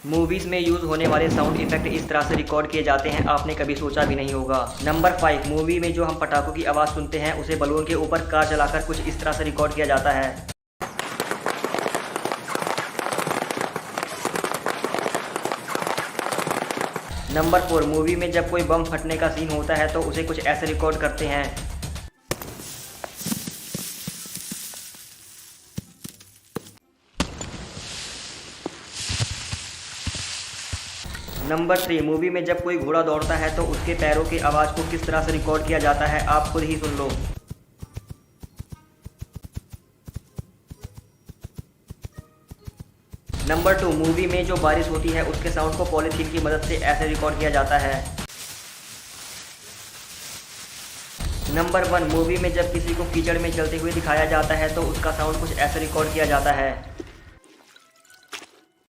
Movies में use होने वाले साउंड इफेक्ट इस तरह से रिकॉर्ड किए जाते हैं, आपने कभी सोचा भी नहीं होगा। नंबर 5, मूवी में जो हम पटाखों की आवाज़ सुनते हैं उसे बलून के ऊपर कार चलाकर कुछ इस तरह से रिकॉर्ड किया जाता है। नंबर 4, मूवी में जब कोई बम फटने का सीन होता है तो उसे कुछ ऐसे रिकॉर्ड करते हैं। नंबर 3, मूवी में जब कोई घोड़ा दौड़ता है तो उसके पैरों की आवाज़ को किस तरह से रिकॉर्ड किया जाता है, आप खुद ही सुन लो। नंबर 2, मूवी में जो बारिश होती है उसके साउंड को पॉलीथीन की मदद से ऐसे रिकॉर्ड किया जाता है। नंबर 1, मूवी में जब किसी को कीचड़ में चलते हुए दिखाया जाता है तो उसका साउंड कुछ ऐसे रिकॉर्ड किया जाता है।